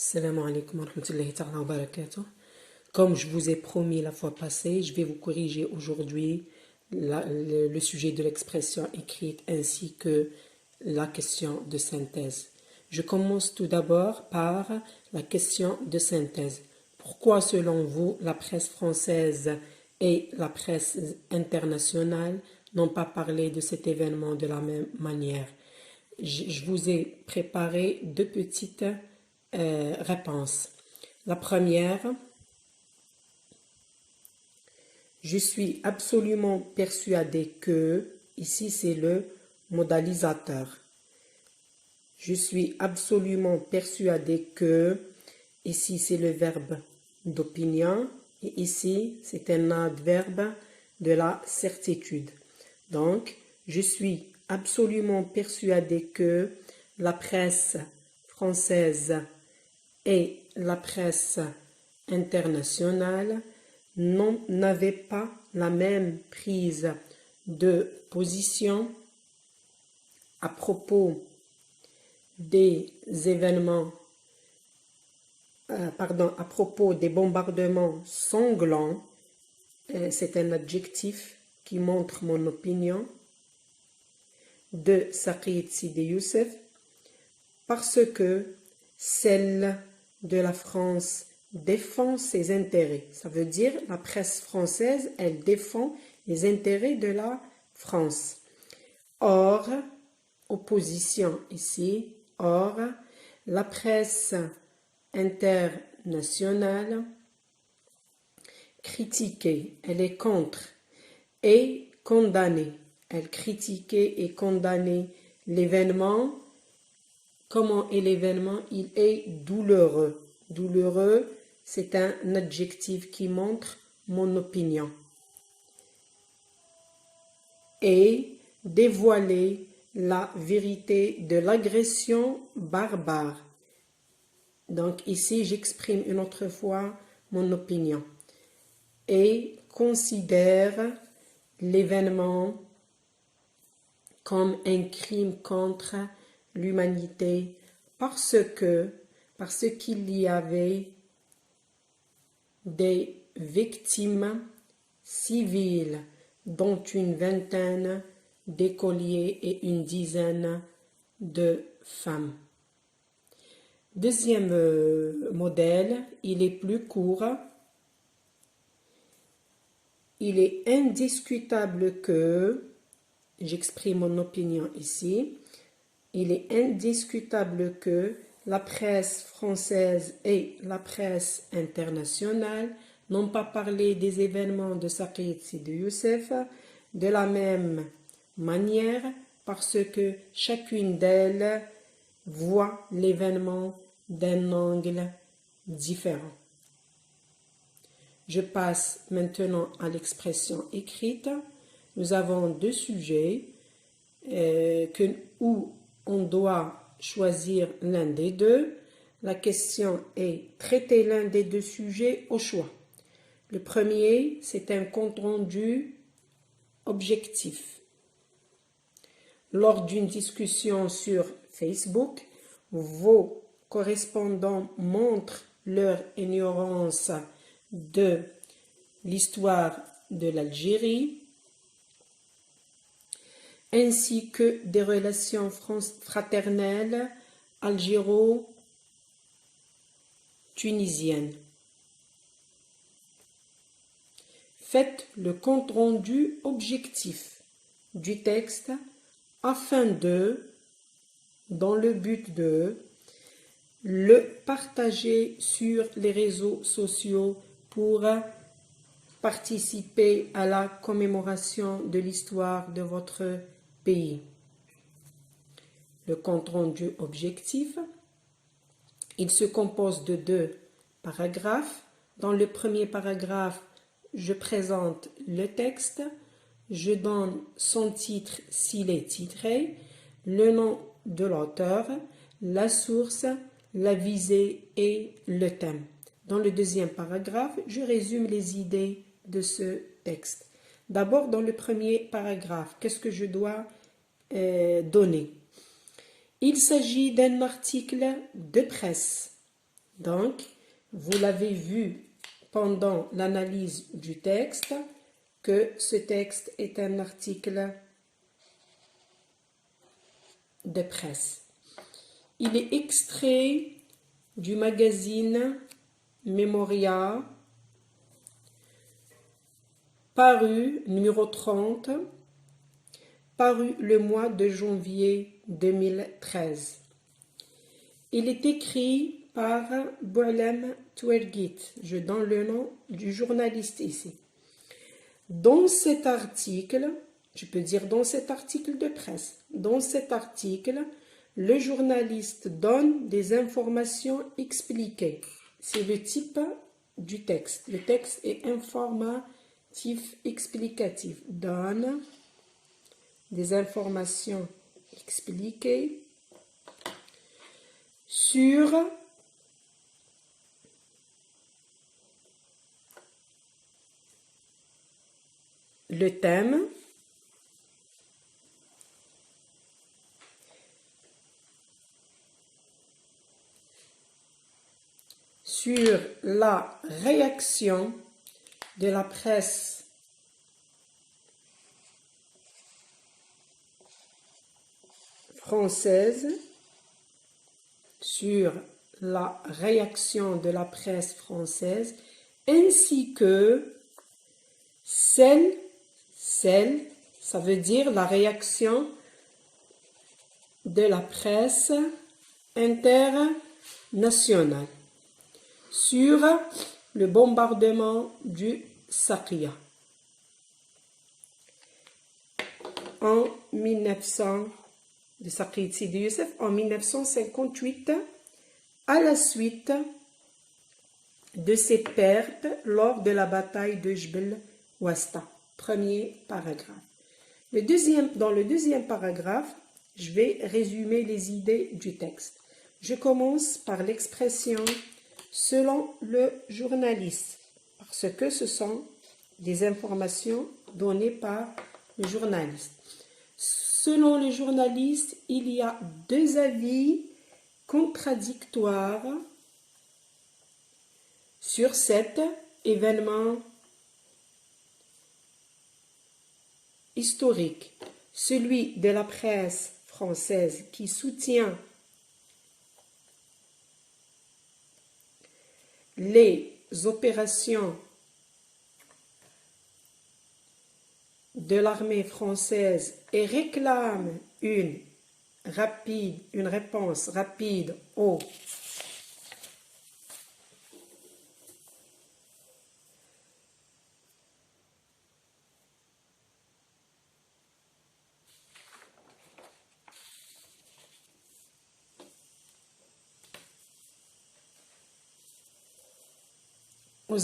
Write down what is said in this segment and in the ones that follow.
Salam alaikum wa rahmatullahi ta'ala wa barakatuh. Comme je vous ai promis la fois passée, je vais vous corriger aujourd'hui le sujet de l'expression écrite ainsi que la question de synthèse. Je commence tout d'abord par la question de synthèse. Pourquoi, selon vous, la presse française et la presse internationale n'ont pas parlé de cet événement de la même manière? Je vous ai préparé deux petites réponses. La première, je suis absolument persuadé que, ici c'est le modalisateur. Je suis absolument persuadé que, ici c'est le verbe d'opinion, et ici c'est un adverbe de la certitude. Donc, je suis absolument persuadé que la presse française et la presse internationale n'avaient pas la même prise de position à propos des événements, à propos des bombardements sanglants. C'est un adjectif qui montre mon opinion de Saqiet Sidi Youssef, parce que celle de la France défend ses intérêts. Ça veut dire la presse française, elle défend les intérêts de la France. Or, opposition ici, or, la presse internationale critiquée, elle est contre et condamnée. Elle critiquait et condamnait l'événement. Comment est l'événement? Il est douloureux. Douloureux, c'est un adjectif qui montre mon opinion. Et dévoiler la vérité de l'agression barbare. Donc ici, j'exprime une autre fois mon opinion. Et considère l'événement comme un crime contre l'humanité parce qu'il y avait des victimes civiles, dont une vingtaine d'écoliers et une dizaine de femmes. Deuxième modèle, il est plus court. Il est indiscutable que, j'exprime mon opinion ici, il est indiscutable que la presse française et la presse internationale n'ont pas parlé des événements de Saqiet Sidi Youssef de la même manière parce que chacune d'elles voit l'événement d'un angle différent. Je passe maintenant à l'expression écrite. Nous avons deux sujets où on doit choisir l'un des deux. La question est traiter l'un des deux sujets au choix. Le premier, c'est un compte-rendu objectif. Lors d'une discussion sur Facebook, vos correspondants montrent leur ignorance de l'histoire de l'Algérie, ainsi que des relations fraternelles algéro-tunisiennes. Faites le compte-rendu objectif du texte afin dans le but de le partager sur les réseaux sociaux pour participer à la commémoration de l'histoire de votre pays. Le compte-rendu objectif, il se compose de deux paragraphes. Dans le premier paragraphe, je présente le texte, je donne son titre s'il est titré, le nom de l'auteur, la source, la visée et le thème. Dans le deuxième paragraphe, je résume les idées de ce texte. D'abord, dans le premier paragraphe, qu'est-ce que je dois donner? Il s'agit d'un article de presse Donc, vous l'avez vu pendant l'analyse du texte que ce texte est un article de presse. Il est extrait du magazine Memoria, paru numéro 30, paru le mois de janvier 2013. Il est écrit par Boualem Touerguit. Je donne le nom du journaliste ici. Dans cet article, je peux dire dans cet article de presse, dans cet article, le journaliste donne des informations expliquées. C'est le type du texte. Le texte est informatif explicatif. Donne des informations expliquées sur le thème sur la réaction de la presse française, sur la réaction de la presse française, ainsi que celle, ça veut dire la réaction de la presse internationale sur le bombardement du Saqiya en 1958 à la suite de ses pertes lors de la bataille de Jbel Wasta. Premier paragraphe. Dans le deuxième paragraphe, je vais résumer les idées du texte. Je commence par l'expression « selon le journaliste » parce que ce sont des informations données par le journaliste. Selon le journaliste, il y a deux avis contradictoires sur cet événement historique. Celui de la presse française qui soutient les opérations de l'armée française et réclame une réponse rapide aux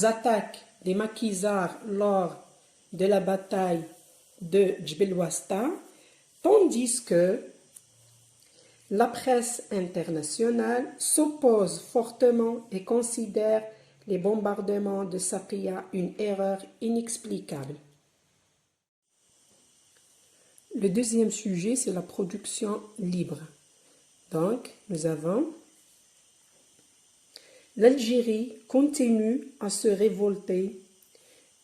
attaques des maquisards lors de la bataille de Jbel Wasta, tandis que la presse internationale s'oppose fortement et considère les bombardements de Saqiya une erreur inexplicable. Le deuxième sujet, c'est la production libre. Donc, nous avons l'Algérie continue à se révolter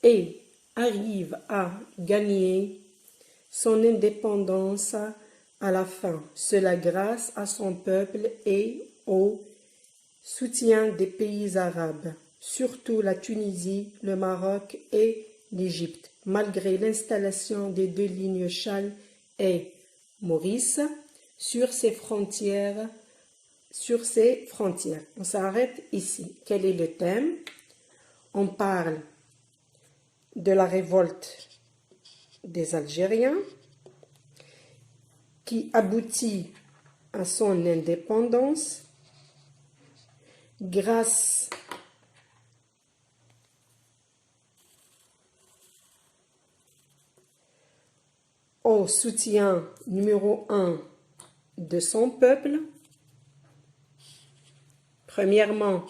et arrive à gagner son indépendance à la fin. Cela grâce à son peuple et au soutien des pays arabes, surtout la Tunisie, le Maroc et l'Égypte, malgré l'installation des deux lignes Chal et Maurice sur ses frontières. On s'arrête ici. Quel est le thème? On parle de la révolte des Algériens qui aboutit à son indépendance grâce au soutien numéro 1 de son peuple. Premièrement,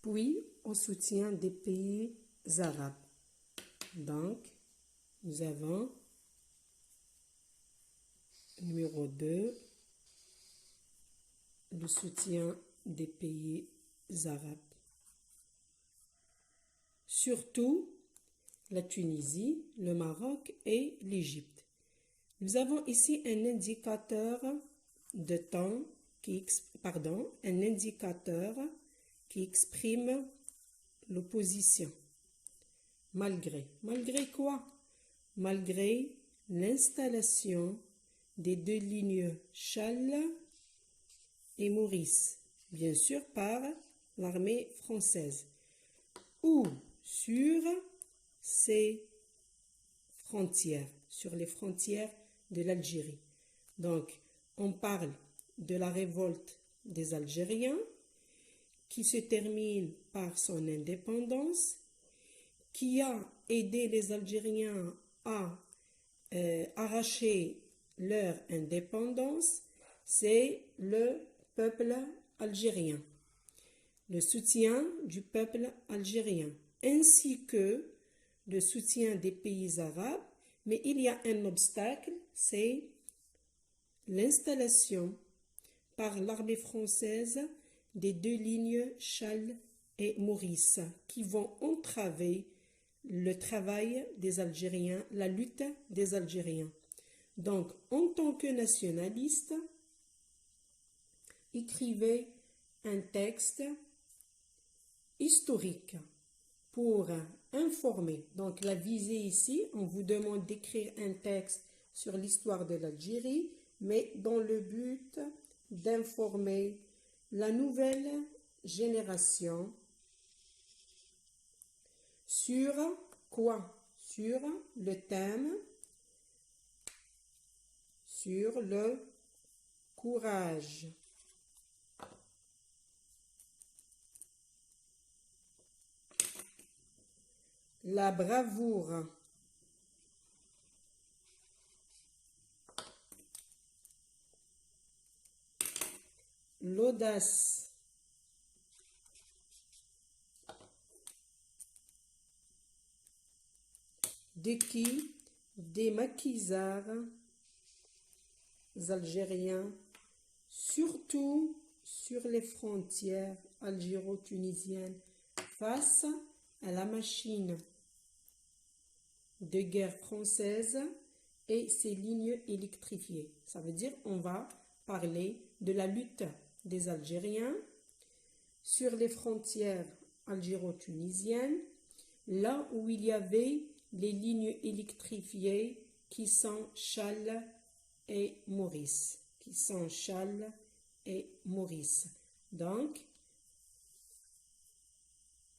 puis au soutien des pays arabes. Donc, nous avons numéro 2, le soutien des pays arabes. Surtout la Tunisie, le Maroc et l'Égypte. Nous avons ici un indicateur de temps un indicateur qui exprime l'opposition. Malgré. Malgré quoi? Malgré l'installation des deux lignes Chal et Maurice, bien sûr par l'armée française, ou sur ces frontières, sur les frontières de l'Algérie. Donc, on parle de la révolte des Algériens qui se termine par son indépendance, qui a aidé les Algériens à arracher leur indépendance, c'est le peuple algérien, le soutien du peuple algérien, ainsi que le soutien des pays arabes, mais il y a un obstacle, c'est l'installation par l'armée française des deux lignes Chal et Maurice qui vont entraver le travail des Algériens, la lutte des Algériens. Donc, en tant que nationaliste, écrivez un texte historique pour informer. Donc, la visée ici, on vous demande d'écrire un texte sur l'histoire de l'Algérie, mais dans le but d'informer la nouvelle génération sur quoi? Sur le thème, sur le courage. La bravoure. L'audace. De qui? Des maquisards algériens, surtout sur les frontières algéro-tunisiennes, face à la machine de guerre française et ses lignes électrifiées. Ça veut dire on va parler de la lutte des Algériens sur les frontières algéro-tunisiennes, là où il y avait les lignes électrifiées qui sont Chal et Maurice. Donc,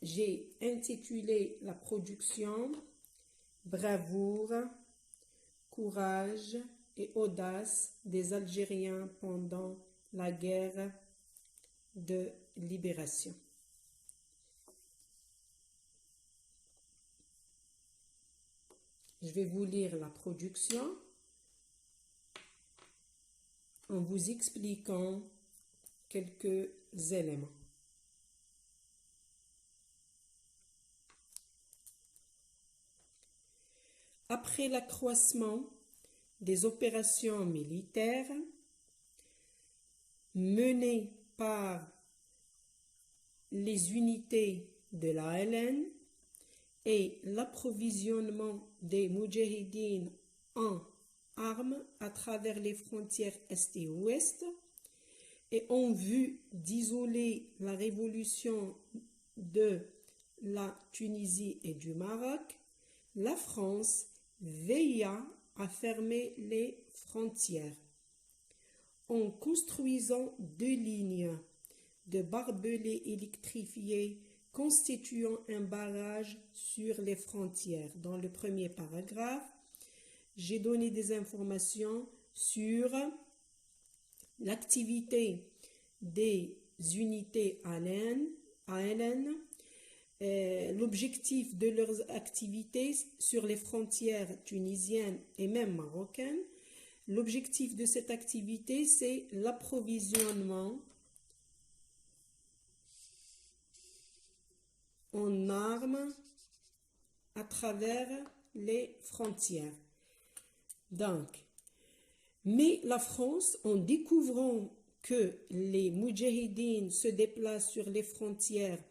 j'ai intitulé la production Bravoure, courage et audace des Algériens pendant la guerre de libération. Je vais vous lire la production en vous expliquant quelques éléments. Après l'accroissement des opérations militaires menées par les unités de l'ALN et l'approvisionnement des Moudjahidines en armes à travers les frontières Est et Ouest, et en vue d'isoler la révolution de la Tunisie et du Maroc, la France veilla à fermer les frontières en construisant deux lignes de barbelés électrifiés constituant un barrage sur les frontières. Dans le premier paragraphe, j'ai donné des informations sur l'activité des unités ALN, l'objectif de leurs activités sur les frontières tunisiennes et même marocaines. L'objectif de cette activité, c'est l'approvisionnement en armes à travers les frontières. Donc, mais la France, en découvrant que les moudjahidines se déplacent sur les frontières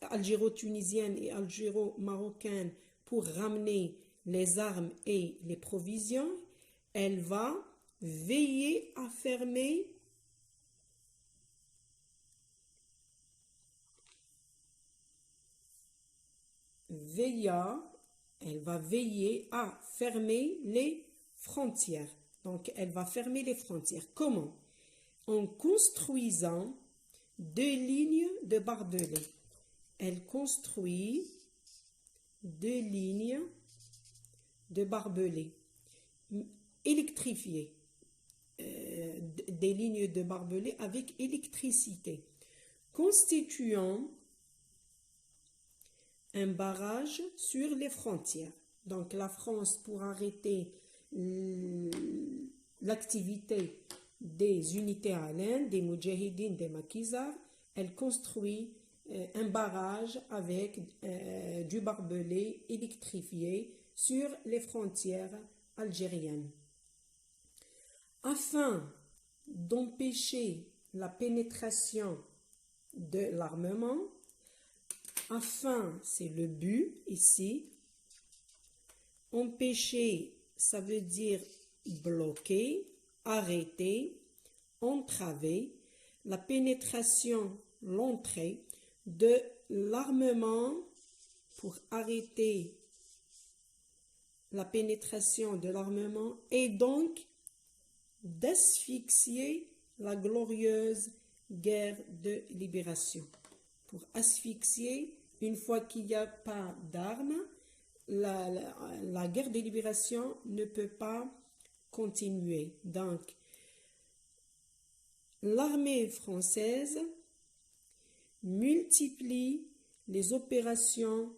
algéro-tunisiennes et algéro-marocaines pour ramener les armes et les provisions, elle va veiller à fermer elle va veiller à fermer les frontières. Donc, elle va fermer les frontières. Comment? En construisant 2 lignes de barbelés. Elle construit 2 lignes de barbelés électrifiées. Des lignes de barbelés avec électricité, constituant un barrage sur les frontières. Donc la France, pour arrêter l'activité des unités à l'Inde, des moudjahidines, des maquisards, elle construit un barrage avec du barbelé électrifié sur les frontières algériennes. Afin d'empêcher la pénétration de l'armement, c'est le but ici, empêcher, ça veut dire bloquer, arrêter, entraver la pénétration, l'entrée de l'armement pour arrêter la pénétration de l'armement et donc d'asphyxier la glorieuse guerre de libération. Pour asphyxier, une fois qu'il n'y a pas d'armes, la guerre de libération ne peut pas continuer. Donc, l'armée française multiplie les opérations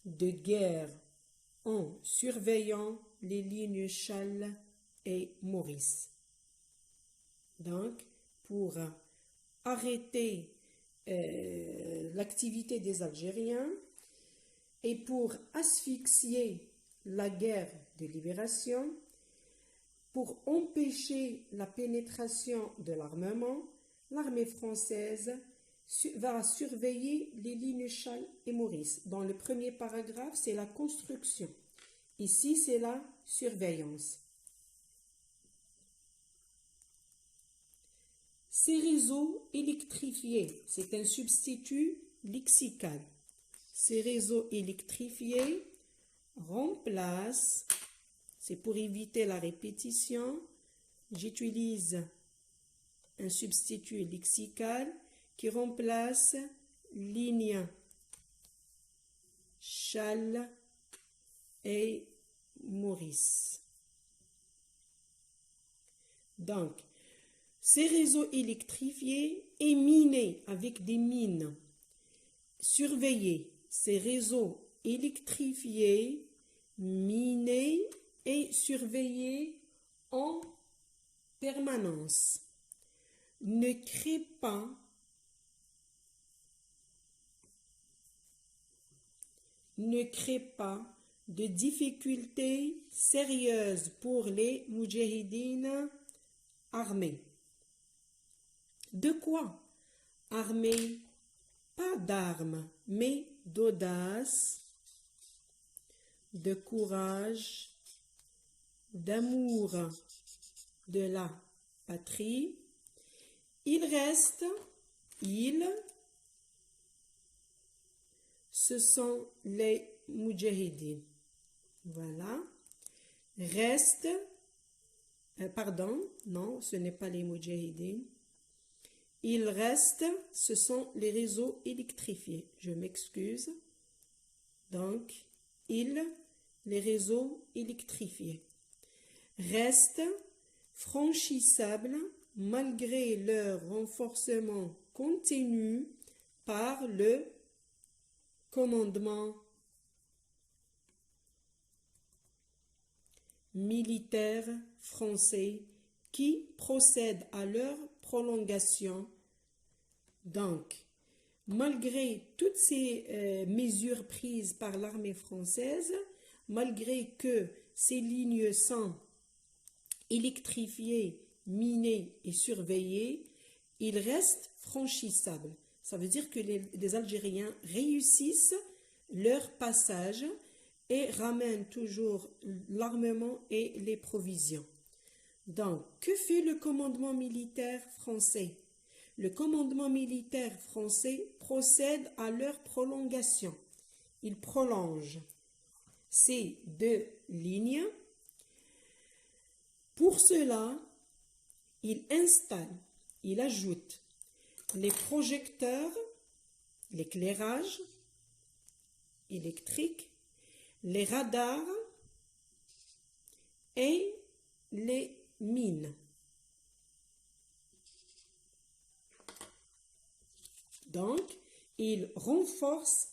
de guerre en surveillant les lignes Chasles et Maurice. Donc, pour arrêter l'activité des Algériens et pour asphyxier la guerre de libération, pour empêcher la pénétration de l'armement, l'armée française va surveiller les lignes Chasles et Maurice. Dans le premier paragraphe, c'est la construction. Ici, c'est la surveillance. Ces réseaux électrifiés, c'est un substitut lexical. Ces réseaux électrifiés remplacent, c'est pour éviter la répétition, j'utilise un substitut lexical qui remplace ligne Chasles et Maurice. Donc, ces réseaux électrifiés et minés avec des mines. Surveillez ces réseaux électrifiés, minés et surveillés en permanence. Ne crée pas de difficultés sérieuses pour les moudjahidines armés. De quoi? Armés, pas d'armes, mais d'audace, de courage, d'amour de la patrie. Ce sont les moudjahidines. Voilà. Non, ce n'est pas les moudjahidines. Il reste, ce sont les réseaux électrifiés. Je m'excuse. Donc, les réseaux électrifiés restent franchissables malgré leur renforcement continu par le commandement militaire français qui procède à leur prolongation. Donc, Malgré toutes ces mesures prises par l'armée française, malgré que ces lignes sont électrifiées, minées et surveillées, ils restent franchissables. Ça veut dire que les Algériens réussissent leur passage et ramènent toujours l'armement et les provisions. Donc, que fait le commandement militaire français? Le commandement militaire français procède à leur prolongation. Il prolonge ces deux lignes. Pour cela, il installe, il ajoute les projecteurs, l'éclairage électrique, les radars et les mines. Donc, il renforce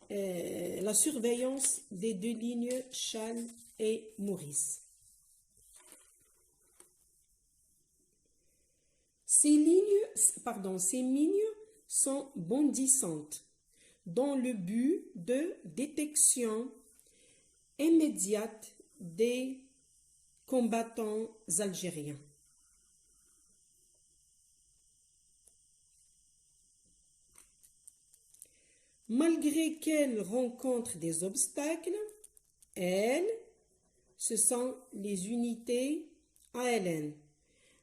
la surveillance des deux lignes Challes et Maurice. Ces mines sont bondissantes dans le but de détection immédiate des combattants algériens. Malgré qu'elles rencontrent des obstacles, ce sont les unités ALN.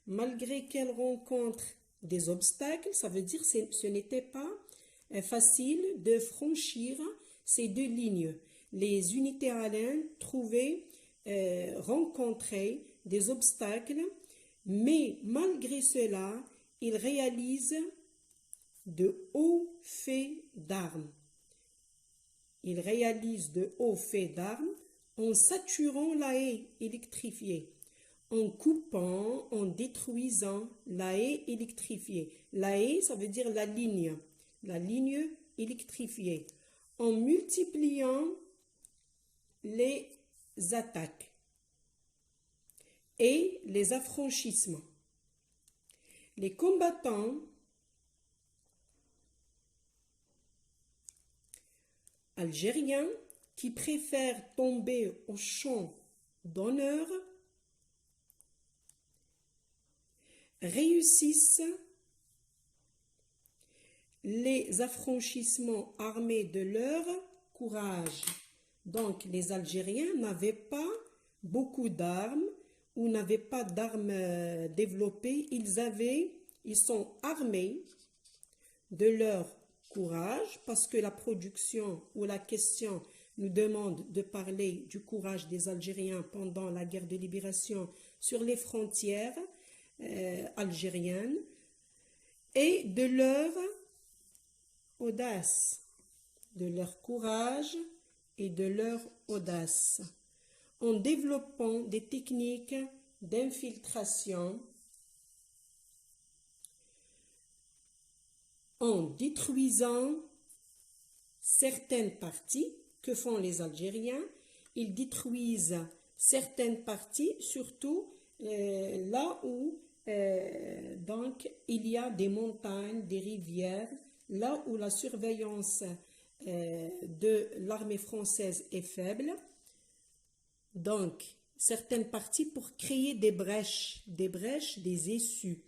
Malgré qu'elles rencontrent des obstacles, ça veut dire que ce n'était pas facile de franchir ces deux lignes. Les unités ALN rencontraient des obstacles, mais malgré cela, ils réalisent de hauts faits d'armes. Ils réalisent de hauts faits d'armes en saturant la haie électrifiée, en coupant, en détruisant la haie électrifiée. La haie, ça veut dire la ligne électrifiée, en multipliant les attaques et les affranchissements. Les combattants algériens qui préfèrent tomber au champ d'honneur réussissent les affranchissements armés de leur courage. Donc, les Algériens n'avaient pas beaucoup d'armes ou n'avaient pas d'armes développées. Ils sont armés de leur courage, parce que la production ou la question nous demande de parler du courage des Algériens pendant la guerre de libération sur les frontières algériennes, et de leur audace, de leur courage et de leur audace, en développant des techniques d'infiltration, en détruisant certaines parties. Que font les Algériens? Ils détruisent certaines parties, surtout là où donc, il y a des montagnes, des rivières, là où la surveillance de l'armée française est faible. Donc, certaines parties pour créer des brèches, des issues,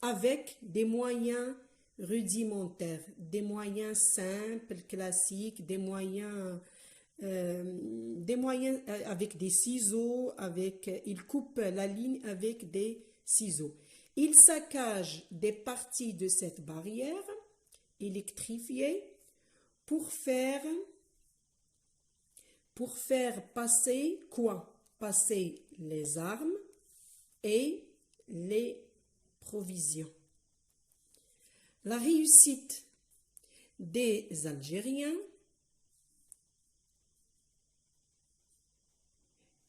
avec des moyens rudimentaires, des moyens simples, classiques, des moyens avec des ciseaux, ils coupent la ligne avec des ciseaux. Ils saccagent des parties de cette barrière électrifiée pour faire passer quoi? Passer les armes et les provisions. La réussite des Algériens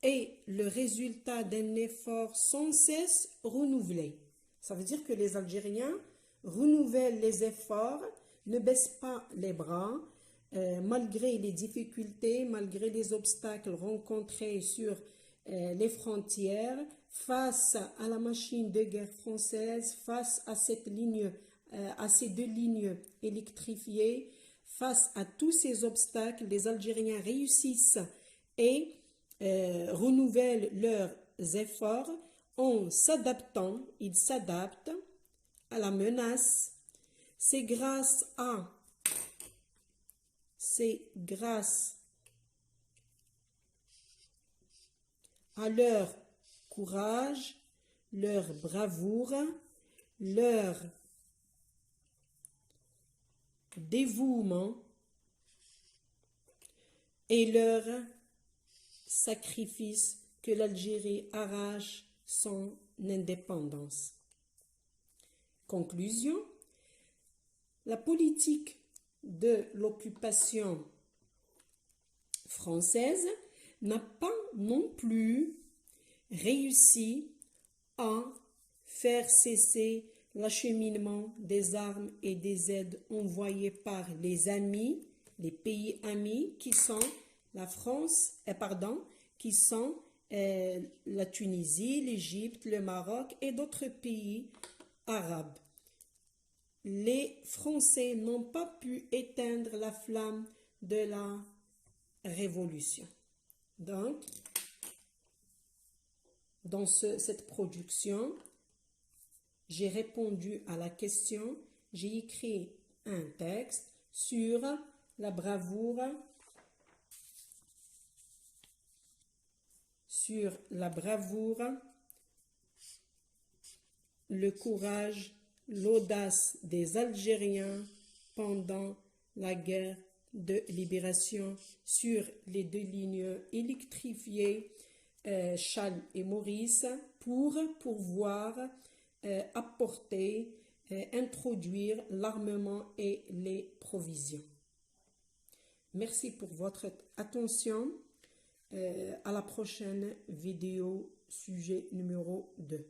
est le résultat d'un effort sans cesse renouvelé. Ça veut dire que les Algériens renouvellent les efforts, ne baissent pas les bras, malgré les difficultés, malgré les obstacles rencontrés sur les frontières, face à la machine de guerre française, face à cette ligne à ces 2 lignes électrifiées. Face à tous ces obstacles, les Algériens réussissent et renouvellent leurs efforts en s'adaptant. Ils s'adaptent à la menace. C'est grâce à leur courage, leur bravoure, leur dévouement et leur sacrifice que l'Algérie arrache son indépendance. Conclusion, la politique de l'occupation française n'a pas non plus réussi à faire cesser l'acheminement des armes et des aides envoyées par les amis, les pays amis qui sont la France, qui sont la Tunisie, l'Égypte, le Maroc et d'autres pays arabes. Les Français n'ont pas pu éteindre la flamme de la révolution. Donc, dans cette production, j'ai répondu à la question, j'ai écrit un texte sur la bravoure, le courage, l'audace des Algériens pendant la guerre de libération sur les 2 lignes électrifiées Chasles et Maurice pour pouvoir introduire l'armement et les provisions. Merci pour votre attention. À la prochaine vidéo, sujet numéro 2.